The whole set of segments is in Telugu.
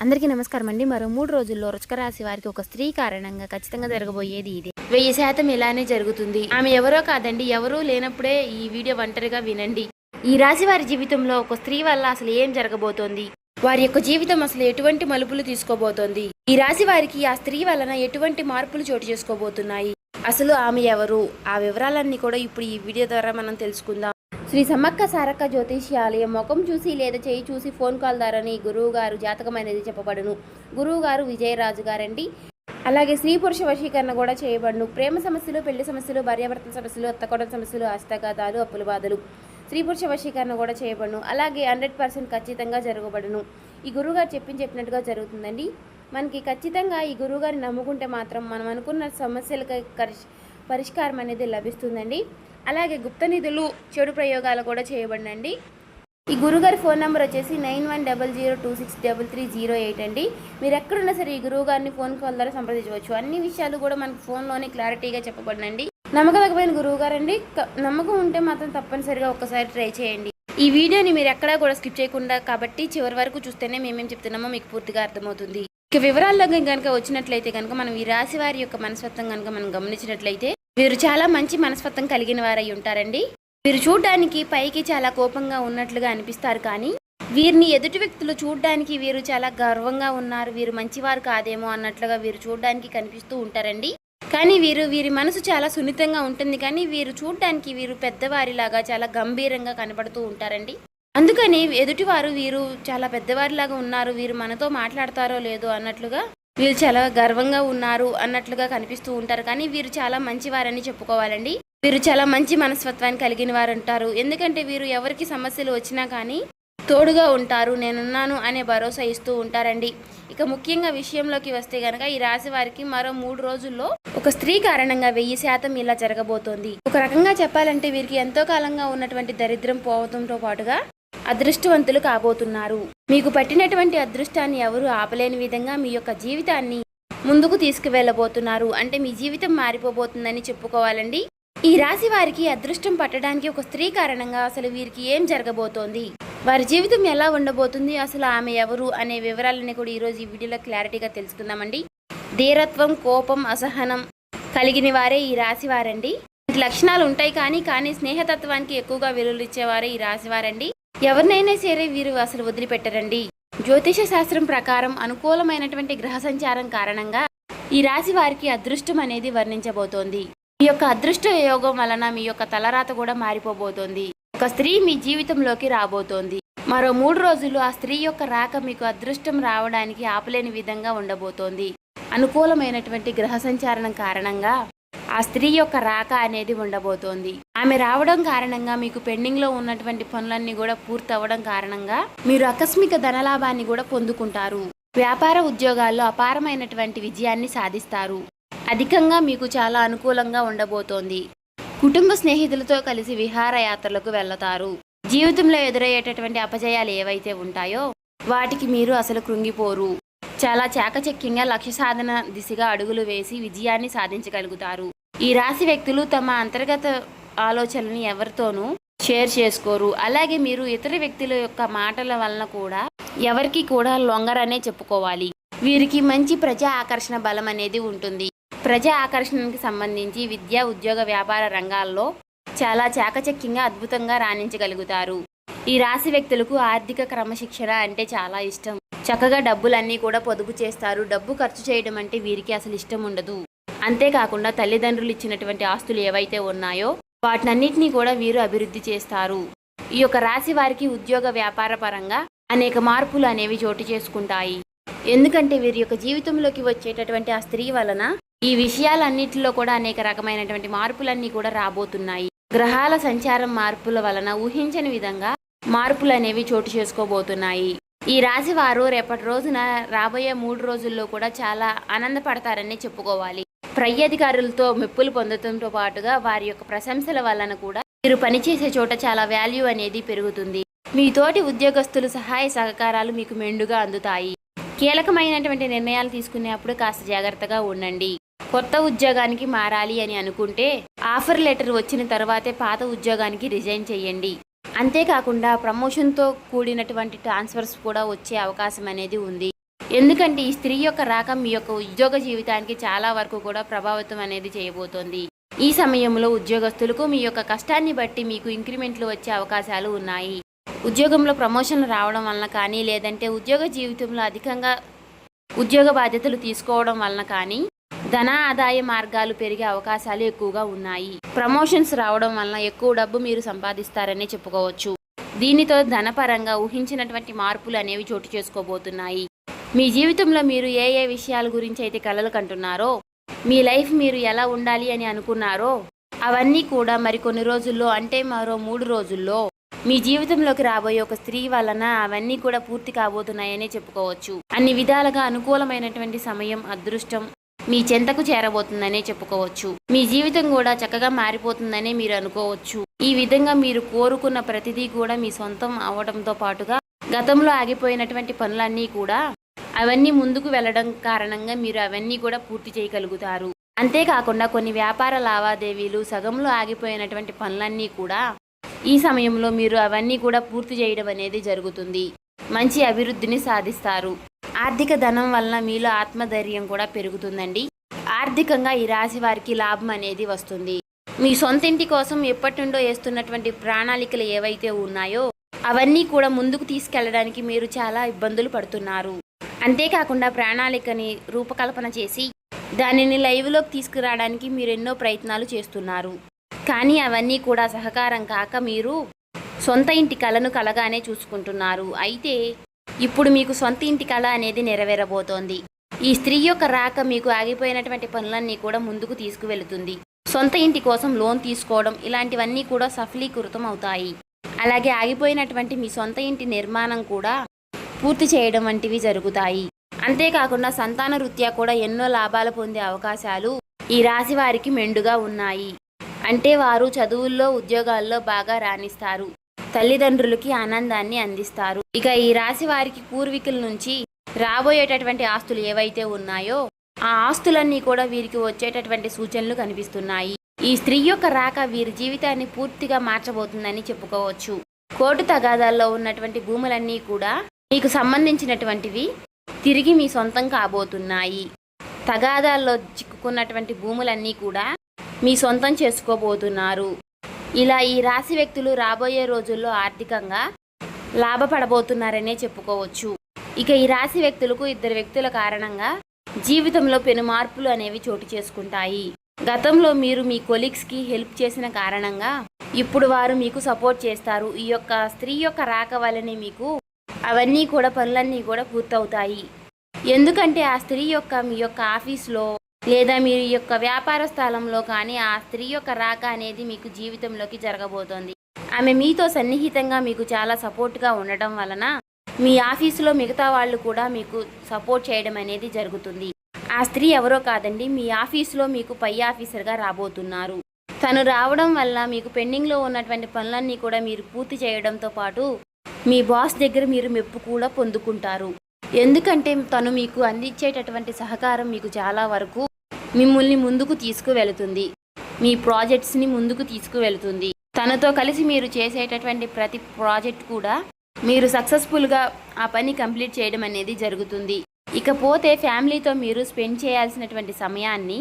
అందరికీ నమస్కారం అండి. మరో 3 రోజుల్లో వృశ్చిక రాశి వారికి ఒక స్త్రీ కారణంగా ఖచ్చితంగా జరగబోయేది ఇదే. 1000% ఇలానే జరుగుతుంది. ఆమె ఎవరో కాదండి, ఎవరూ లేనప్పుడే ఈ వీడియో ఒంటరిగా వినండి. ఈ రాశి వారి జీవితంలో ఒక స్త్రీ వల్ల అసలు ఏం జరగబోతోంది, వారి యొక్క జీవితం అసలు ఎటువంటి మలుపులు తీసుకోబోతోంది, ఈ రాశి వారికి ఆ స్త్రీ వలన ఎటువంటి మార్పులు చోటు చేసుకోబోతున్నాయి, అసలు ఆమె ఎవరు, ఆ వివరాలన్నీ కూడా ఇప్పుడు ఈ వీడియో ద్వారా మనం తెలుసుకుందాం. శ్రీ సమ్మక్క సారక్క జ్యోతిష్యాలయం ముఖం చూసి లేదా చేయి చూసి ఫోన్ కాల్ ద్వారాని గురువు గారు జాతకం అనేది చెప్పబడును. గురువు గారు విజయరాజు గారండి. అలాగే స్త్రీ పురుష వశీకరణ కూడా చేయబడును. ప్రేమ సమస్యలు, పెళ్లి సమస్యలు, భార్యాభర్తల సమస్యలు, అత్తకోడల సమస్యలు, హస్తగతాలు, అప్పుల బాధలు, స్త్రీ పురుష వశీకరణ కూడా చేయబడును. అలాగే 100% ఖచ్చితంగా జరగబడును. ఈ గురువుగారు చెప్పినట్టుగా జరుగుతుందండి. మనకి ఖచ్చితంగా ఈ గురువుగారిని నమ్ముకుంటే మాత్రం మనం అనుకున్న సమస్యలకు పరిష్కారం అనేది లభిస్తుందండి. అలాగే గుప్త నిధులు, చెడు ప్రయోగాలు కూడా చేయబడినండి. ఈ గురుగారి ఫోన్ నెంబర్ వచ్చేసి 9100263308 అండి. మీరు ఎక్కడున్నా సరే ఈ గురువుగారిని ఫోన్ కాల్ ద్వారా సంప్రదించవచ్చు. అన్ని విషయాలు కూడా మనకు ఫోన్లోనే క్లారిటీగా చెప్పబడినండి. నమ్మకమైన గురువుగారండి. నమ్మకం ఉంటే మాత్రం తప్పనిసరిగా ఒక్కసారి ట్రై చేయండి. ఈ వీడియోని మీరు ఎక్కడా కూడా స్కిప్ చేయకుండా కాబట్టి చివరి వరకు చూస్తేనే మేమేం చెప్తున్నామో మీకు పూర్తిగా అర్థమవుతుంది. ఇక వివరాల్లో కనుక వచ్చినట్లయితే కనుక మనం ఈ రాశి వారి యొక్క మనస్తత్వం కనుక మనం గమనించినట్లయితే వీరు చాలా మంచి మనస్తత్వం కలిగిన వారై ఉంటారండి. వీరు చూడడానికి పైకి చాలా కోపంగా ఉన్నట్లుగా అనిపిస్తారు, కానీ వీరిని ఎదుటి వ్యక్తులు చూడడానికి వీరు చాలా గర్వంగా ఉన్నారు, వీరు మంచివారు కాదేమో అన్నట్లుగా వీరు చూడడానికి కనిపిస్తూ ఉంటారండి. కానీ వీరి మనసు చాలా సున్నితంగా ఉంటుంది, కానీ వీరు చూడడానికి వీరు పెద్దవారిలాగా చాలా గంభీరంగా కనబడుతూ ఉంటారండి. అందుకని ఎదుటివారు వీరు చాలా పెద్దవారిలాగా ఉన్నారు, వీరు మనతో మాట్లాడతారో లేదో అన్నట్లుగా వీరు చాలా గర్వంగా ఉన్నారు అన్నట్లుగా కనిపిస్తూ ఉంటారు, కానీ వీరు చాలా మంచివారని చెప్పుకోవాలండి. వీరు చాలా మంచి మనస్తత్వాన్ని కలిగిన వారు అంటారు. ఎందుకంటే వీరు ఎవరికి సమస్యలు వచ్చినా కానీ తోడుగా ఉంటారు, నేనున్నాను అనే భరోసా ఇస్తూ ఉంటారండి. ఇక ముఖ్యంగా విషయంలోకి వస్తే గనక ఈ రాశి వారికి మరో 3 రోజుల్లో ఒక స్త్రీ కారణంగా 1000% ఇలా జరగబోతోంది. ఒక రకంగా చెప్పాలంటే వీరికి ఎంతో కాలంగా ఉన్నటువంటి దరిద్రం పోవడంతో పాటుగా అదృష్టవంతులు కాబోతున్నారు. మీకు పట్టినటువంటి అదృష్టాన్ని ఎవరు ఆపలేని విధంగా మీ యొక్క జీవితాన్ని ముందుకు తీసుకువెళ్ళబోతున్నారు. అంటే మీ జీవితం మారిపోబోతుందని చెప్పుకోవాలండి. ఈ రాశి వారికి అదృష్టం పట్టడానికి ఒక స్త్రీ కారణంగా అసలు వీరికి ఏం జరగబోతోంది, వారి జీవితం ఎలా ఉండబోతుంది, అసలు ఆమె ఎవరు అనే వివరాలన్నీ కూడా ఈరోజు ఈ వీడియోలో క్లారిటీగా తెలుసుకుందామండి. ధీరత్వం, కోపం, అసహనం కలిగిన వారే ఈ రాశి వారండి. లక్షణాలు ఉంటాయి, కానీ స్నేహతత్వానికి ఎక్కువగా విలువలిచ్చేవారే ఈ రాశి వారండి. ఎవరినైనా సరే వీరు అసలు వదిలిపెట్టరండి. జ్యోతిష శాస్త్రం ప్రకారం అనుకూలమైనటువంటి గ్రహ సంచారం కారణంగా ఈ రాశి వారికి అదృష్టం అనేది వర్ణించబోతోంది. ఈ యొక్క అదృష్ట యోగం వలన మీ యొక్క తలరాత కూడా మారిపోబోతోంది. ఒక స్త్రీ మీ జీవితంలోకి రాబోతోంది. మరో 3 రోజులు ఆ స్త్రీ యొక్క రాక మీకు అదృష్టం రావడానికి ఆపలేని విధంగా ఉండబోతోంది. అనుకూలమైనటువంటి గ్రహ సంచారం కారణంగా ఆ స్త్రీ యొక్క రాక అనేది ఉండబోతోంది. ఆమె రావడం కారణంగా మీకు పెండింగ్ లో ఉన్నటువంటి పనులన్నీ కూడా పూర్తి అవ్వడం కారణంగా మీరు ఆకస్మిక ధనలాభాన్ని కూడా పొందుకుంటారు. వ్యాపార ఉద్యోగాల్లో అపారమైనటువంటి విజయాన్ని సాధిస్తారు. అధికంగా మీకు చాలా అనుకూలంగా ఉండబోతోంది. కుటుంబ స్నేహితులతో కలిసి విహారయాత్రలకు వెళతారు. జీవితంలో ఎదురయ్యేటటువంటి అపజయాలు ఏవైతే ఉంటాయో వాటికి మీరు అసలు కృంగిపోరు. చాలా చాకచక్యంగా లక్ష్య సాధన దిశగా అడుగులు వేసి విజయాన్ని సాధించగలుగుతారు. ఈ రాశి వ్యక్తులు తమ అంతర్గత ఆలోచనని ఎవరితోనూ షేర్ చేసుకోరు. అలాగే మీరు ఇతర వ్యక్తుల యొక్క మాటల వలన కూడా ఎవరికి కూడా లొంగరనే చెప్పుకోవాలి. వీరికి మంచి ప్రజా ఆకర్షణ బలం అనేది ఉంటుంది. ప్రజా ఆకర్షణకి సంబంధించి విద్య, ఉద్యోగ, వ్యాపార రంగాల్లో చాలా చాకచక్యంగా అద్భుతంగా రాణించగలుగుతారు. ఈ రాశి వ్యక్తులకు ఆర్థిక క్రమశిక్షణ అంటే చాలా ఇష్టం. చక్కగా డబ్బులన్నీ కూడా పొదుపు చేస్తారు. డబ్బు ఖర్చు చేయడం అంటే వీరికి అసలు ఇష్టం ఉండదు. అంతేకాకుండా తల్లిదండ్రులు ఇచ్చినటువంటి ఆస్తులు ఏవైతే ఉన్నాయో వాటినన్నిటినీ కూడా వీరు అభివృద్ధి చేస్తారు. ఈ యొక్క రాశి వారికి ఉద్యోగ, వ్యాపార పరంగా అనేక మార్పులు అనేవి చోటు చేసుకుంటాయి. ఎందుకంటే వీరి యొక్క జీవితంలోకి వచ్చేటటువంటి ఆ స్త్రీ వలన ఈ విషయాలన్నిటిలో కూడా అనేక రకమైనటువంటి మార్పులన్నీ కూడా రాబోతున్నాయి. గ్రహాల సంచారం మార్పుల వలన ఊహించని విధంగా మార్పులు అనేవి చోటు చేసుకోబోతున్నాయి. ఈ రాశి వారు రేపటి రోజున రాబోయే 3 రోజుల్లో కూడా చాలా ఆనందపడతారని చెప్పుకోవాలి. పై అధికారులతో మెప్పులు పొందడంతో పాటుగా వారి యొక్క ప్రశంసల వలన కూడా మీరు పనిచేసే చోట చాలా వాల్యూ అనేది పెరుగుతుంది. మీ తోటి ఉద్యోగస్తుల సహాయ సహకారాలు మీకు మెండుగా అందుతాయి. కీలకమైనటువంటి నిర్ణయాలు తీసుకునేప్పుడు కాస్త జాగ్రత్తగా ఉండండి. కొత్త ఉద్యోగానికి మారాలి అని అనుకుంటే ఆఫర్ లెటర్ వచ్చిన తర్వాతే పాత ఉద్యోగానికి రిజైన్ చేయండి. అంతేకాకుండా ప్రమోషన్తో కూడినటువంటి ట్రాన్స్ఫర్స్ కూడా వచ్చే అవకాశం అనేది ఉంది. ఎందుకంటే ఈ స్త్రీ యొక్క రాక మీ యొక్క ఉద్యోగ జీవితానికి చాలా వరకు కూడా ప్రభావితం అనేది చేయబోతోంది. ఈ సమయంలో ఉద్యోగస్తులకు మీ యొక్క కష్టాన్ని బట్టి మీకు ఇంక్రిమెంట్లు వచ్చే అవకాశాలు ఉన్నాయి. ఉద్యోగంలో ప్రమోషన్లు రావడం వలన కానీ, లేదంటే ఉద్యోగ జీవితంలో అధికంగా ఉద్యోగ బాధ్యతలు తీసుకోవడం వలన కానీ ధన ఆదాయ మార్గాలు పెరిగే అవకాశాలు ఎక్కువగా ఉన్నాయి. ప్రమోషన్స్ రావడం వలన ఎక్కువ డబ్బు మీరు సంపాదిస్తారని చెప్పుకోవచ్చు. దీనితో ధనపరంగా ఊహించినటువంటి మార్పులు అనేవి చోటు చేసుకోబోతున్నాయి. మీ జీవితంలో మీరు ఏ ఏ విషయాల గురించి అయితే కలలు కంటున్నారో, మీ లైఫ్ మీరు ఎలా ఉండాలి అని అనుకున్నారో అవన్నీ కూడా మరికొన్ని రోజుల్లో, అంటే మరో 3 రోజుల్లో మీ జీవితంలోకి రాబోయే ఒక స్త్రీ వలన అవన్నీ కూడా పూర్తి కాబోతున్నాయని చెప్పుకోవచ్చు. అన్ని విధాలుగా అనుకూలమైనటువంటి సమయం, అదృష్టం మీ చెంతకు చేరబోతుందనే చెప్పుకోవచ్చు. మీ జీవితం కూడా చక్కగా మారిపోతుందనే మీరు అనుకోవచ్చు. ఈ విధంగా మీరు కోరుకున్న ప్రతిదీ కూడా మీ సొంతం అవడంతో పాటుగా గతంలో ఆగిపోయినటువంటి పనులన్నీ కూడా అవన్నీ ముందుకు వెళ్ళడం కారణంగా మీరు అవన్నీ కూడా పూర్తి చేయగలుగుతారు. అంతేకాకుండా కొన్ని వ్యాపార లావాదేవీలు, సగంలో ఆగిపోయినటువంటి పనులన్నీ కూడా ఈ సమయంలో మీరు అవన్నీ కూడా పూర్తి చేయడం అనేది జరుగుతుంది. మంచి అభివృద్ధిని సాధిస్తారు. ఆర్థిక ధనం వలన మీలో ఆత్మధైర్యం కూడా పెరుగుతుందండి. ఆర్థికంగా ఈ రాశి వారికి లాభం అనేది వస్తుంది. మీ సొంతింటి కోసం ఎప్పటి నుండో వేస్తున్నటువంటి ప్రణాళికలు ఏవైతే ఉన్నాయో అవన్నీ కూడా ముందుకు తీసుకెళ్లడానికి మీరు చాలా ఇబ్బందులు పడుతున్నారు. అంతేకాకుండా ప్రణాళికని రూపకల్పన చేసి దానిని లైవ్లోకి తీసుకురావడానికి మీరు ఎన్నో ప్రయత్నాలు చేస్తున్నారు. కానీ అవన్నీ కూడా సహకారం కాక మీరు సొంత ఇంటి కలను కలగానే చూసుకుంటున్నారు. అయితే ఇప్పుడు మీకు సొంత ఇంటి కళ అనేది నెరవేరబోతోంది. ఈ స్త్రీ యొక్క రాక మీకు ఆగిపోయినటువంటి పనులన్నీ కూడా ముందుకు తీసుకువెళుతుంది. సొంత ఇంటి కోసం లోన్ తీసుకోవడం ఇలాంటివన్నీ కూడా సఫలీకృతం అవుతాయి. అలాగే ఆగిపోయినటువంటి మీ సొంత ఇంటి నిర్మాణం కూడా పూర్తి చేయడం వంటివి జరుగుతాయి. అంతేకాకుండా సంతాన రీత్యా కూడా ఎన్నో లాభాలు పొందే అవకాశాలు ఈ రాశి వారికి మెండుగా ఉన్నాయి. అంటే వారు చదువుల్లో, ఉద్యోగాల్లో బాగా రాణిస్తారు. తల్లిదండ్రులకి ఆనందాన్ని అందిస్తారు. ఇక ఈ రాశి వారికి పూర్వీకుల నుంచి రాబోయేటటువంటి ఆస్తులు ఏవైతే ఉన్నాయో ఆ ఆస్తులన్నీ కూడా వీరికి వచ్చేటటువంటి సూచనలు కనిపిస్తున్నాయి. ఈ స్త్రీ యొక్క రాక వీరి జీవితాన్ని పూర్తిగా మార్చబోతుందని చెప్పుకోవచ్చు. కోర్టు తగాదాల్లో ఉన్నటువంటి భూములన్నీ కూడా మీకు సంబంధించినటువంటివి తిరిగి మీ సొంతం కాబోతున్నాయి. తగాదాల్లో చిక్కుకున్నటువంటి భూములన్నీ కూడా మీ సొంతం చేసుకోబోతున్నారు. ఇలా ఈ రాశి వ్యక్తులు రాబోయే రోజుల్లో ఆర్థికంగా లాభపడబోతున్నారనే చెప్పుకోవచ్చు. ఇక ఈ రాశి వ్యక్తులకు 2 వ్యక్తుల కారణంగా జీవితంలో పెను మార్పులు అనేవి చోటు చేసుకుంటాయి. గతంలో మీరు మీ కొలీగ్స్కి హెల్ప్ చేసిన కారణంగా ఇప్పుడు వారు మీకు సపోర్ట్ చేస్తారు. ఈ యొక్క స్త్రీ యొక్క రాక వల్లనే మీకు అవన్నీ కూడా పనులన్నీ కూడా పూర్తవుతాయి. ఎందుకంటే ఆ స్త్రీ యొక్క మీ యొక్క ఆఫీస్లో లేదా మీ యొక్క వ్యాపార స్థలంలో కానీ ఆ స్త్రీ యొక్క రాక అనేది మీకు జీవితంలోకి జరగబోతోంది. ఆమె మీతో సన్నిహితంగా మీకు చాలా సపోర్ట్గా ఉండటం వలన మీ ఆఫీసులో మిగతా వాళ్ళు కూడా మీకు సపోర్ట్ చేయడం అనేది జరుగుతుంది. ఆ స్త్రీ ఎవరో కాదండి, మీ ఆఫీసులో మీకు పై ఆఫీసర్గా రాబోతున్నారు. తను రావడం వల్ల మీకు పెండింగ్లో ఉన్నటువంటి పనులన్నీ కూడా మీరు పూర్తి చేయడంతో పాటు మీ బాస్ దగ్గర మీరు మెప్పు కూడా పొందుకుంటారు. ఎందుకంటే తను మీకు అందించేటటువంటి సహకారం మీకు చాలా వరకు మిమ్మల్ని ముందుకు తీసుకువెళుతుంది. మీ ప్రాజెక్ట్స్ని ముందుకు తీసుకువెళుతుంది. తనతో కలిసి మీరు చేసేటటువంటి ప్రతి ప్రాజెక్ట్ కూడా మీరు సక్సెస్ఫుల్గా ఆ పని కంప్లీట్ చేయడం అనేది జరుగుతుంది. ఇకపోతే ఫ్యామిలీతో మీరు స్పెండ్ చేయాల్సినటువంటి సమయాన్ని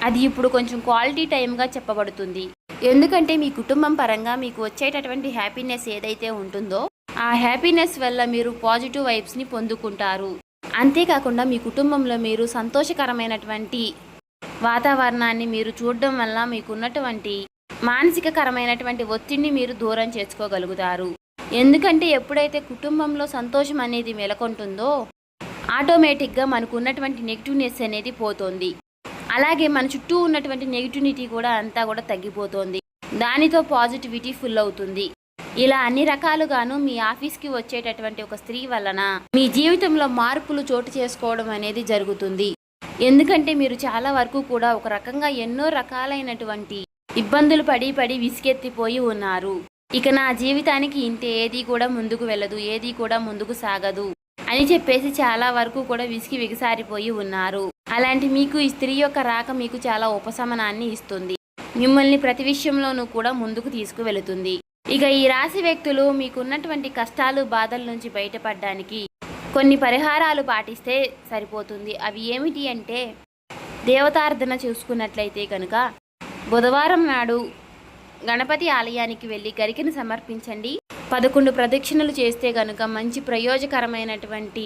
అది ఇప్పుడు కొంచెం క్వాలిటీ టైంగా చెప్పబడుతుంది. ఎందుకంటే మీ కుటుంబం పరంగా మీకు వచ్చేటటువంటి హ్యాపీనెస్ ఏదైతే ఉంటుందో ఆ హ్యాపీనెస్ వల్ల మీరు పాజిటివ్ వైబ్స్ని పొందుకుంటారు. అంతేకాకుండా మీ కుటుంబంలో మీరు సంతోషకరమైనటువంటి వాతావరణాన్ని మీరు చూడడం వల్ల మీకున్నటువంటి మానసికకరమైనటువంటి ఒత్తిడిని మీరు దూరం చేసుకోగలుగుతారు. ఎందుకంటే ఎప్పుడైతే కుటుంబంలో సంతోషం అనేది నెలకొంటుందో ఆటోమేటిక్గా మనకు ఉన్నటువంటి నెగిటివ్నెస్ అనేది పోతుంది. అలాగే మన చుట్టూ ఉన్నటువంటి నెగిటివిటీ కూడా అంతా కూడా తగ్గిపోతుంది. దానితో పాజిటివిటీ ఫుల్ అవుతుంది. ఇలా అన్ని రకాలుగాను మీ ఆఫీస్కి వచ్చేటటువంటి ఒక స్త్రీ వలన మీ జీవితంలో మార్పులు చోటు చేసుకోవడం అనేది జరుగుతుంది. ఎందుకంటే మీరు చాలా వరకు కూడా ఒక రకంగా ఎన్నో రకాలైనటువంటి ఇబ్బందులు పడి విసిగెత్తిపోయి ఉన్నారు. ఇక నా జీవితానికి ఇంతే, ఏది కూడా ముందుకు వెళ్ళదు, ఏది కూడా ముందుకు సాగదు అని చెప్పేసి చాలా వరకు కూడా విసిగిసారిపోయి ఉన్నారు. అలాంటి మీకు ఈ స్త్రీ యొక్క రాక మీకు చాలా ఉపశమనాన్ని ఇస్తుంది. మిమ్మల్ని ప్రతి విషయంలోనూ కూడా ముందుకు తీసుకువెళుతుంది. ఇక ఈ రాశి వ్యక్తులు మీకున్నటువంటి కష్టాలు, బాధల నుంచి బయటపడడానికి కొన్ని పరిహారాలు పాటిస్తే సరిపోతుంది. అవి ఏమిటి అంటే, దేవతార్ధన చూసుకున్నట్లయితే కనుక బుధవారం నాడు గణపతి ఆలయానికి వెళ్ళి గరికను సమర్పించండి. 11 ప్రదక్షిణలు చేస్తే కనుక మంచి ప్రయోజకరమైనటువంటి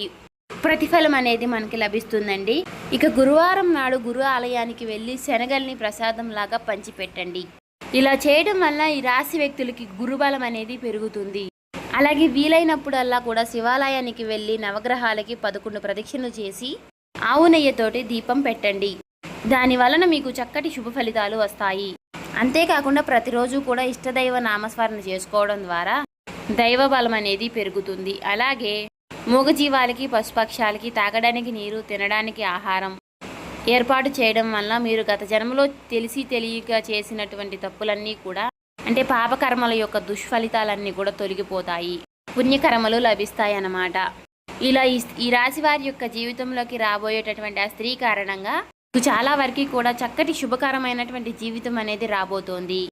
ప్రతిఫలం అనేది మనకి లభిస్తుందండి. ఇక గురువారం నాడు గురు ఆలయానికి వెళ్ళి శనగల్ని ప్రసాదంలాగా పంచిపెట్టండి. ఇలా చేయడం వల్ల ఈ రాశి వ్యక్తులకి గురుబలం అనేది పెరుగుతుంది. అలాగే వీలైనప్పుడల్లా కూడా శివాలయానికి వెళ్ళి నవగ్రహాలకి 11 ప్రదక్షిణలు చేసి ఆవు నెయ్యితోటి దీపం పెట్టండి. దాని వలన మీకు చక్కటి శుభ ఫలితాలు వస్తాయి. అంతేకాకుండా ప్రతిరోజు కూడా ఇష్టదైవ నామస్మరణ చేసుకోవడం ద్వారా దైవ బలం అనేది పెరుగుతుంది. అలాగే మూగజీవాలకి పశుపక్షాలకి తాగడానికి నీరు, తినడానికి ఆహారం ఏర్పాటు చేయడం వల్ల మీరు గత జన్మలో తెలిసి తెలియక చేసినటువంటి తప్పులన్నీ కూడా అంటే పాపకర్మల యొక్క దుష్ఫలితాలన్నీ కూడా తొలగిపోతాయి, పుణ్యకర్మలు లభిస్తాయి అన్నమాట. ఇలా ఈ రాశి వారి యొక్క జీవితంలోకి రాబోయేటటువంటి ఆ స్త్రీ కారణంగా చాలా వరకు కూడా చక్కటి శుభకరమైనటువంటి జీవితం అనేది రాబోతోంది.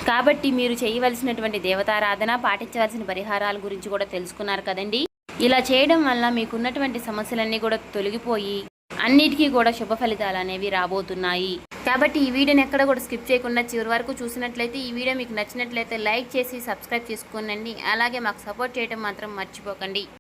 కాబట్టి మీరు చేయవలసినటువంటి దేవతారాధన, పాటించవలసిన పరిహారాల గురించి కూడా తెలుసుకున్నారు కదండి. ఇలా చేయడం వల్ల మీకున్నటువంటి సమస్యలన్నీ కూడా తొలగిపోయి అన్నిటికీ కూడా శుభ ఫలితాలు అనేవి రాబోతున్నాయి. కాబట్టి ఈ వీడియోని ఎక్కడ కూడా స్కిప్ చేయకుండా చివరి వరకు చూసినట్లయితే, ఈ వీడియో మీకు నచ్చినట్లయితే లైక్ చేసి సబ్స్క్రైబ్ చేసుకోండి. అలాగే మాకు సపోర్ట్ చేయడం మాత్రం మర్చిపోకండి.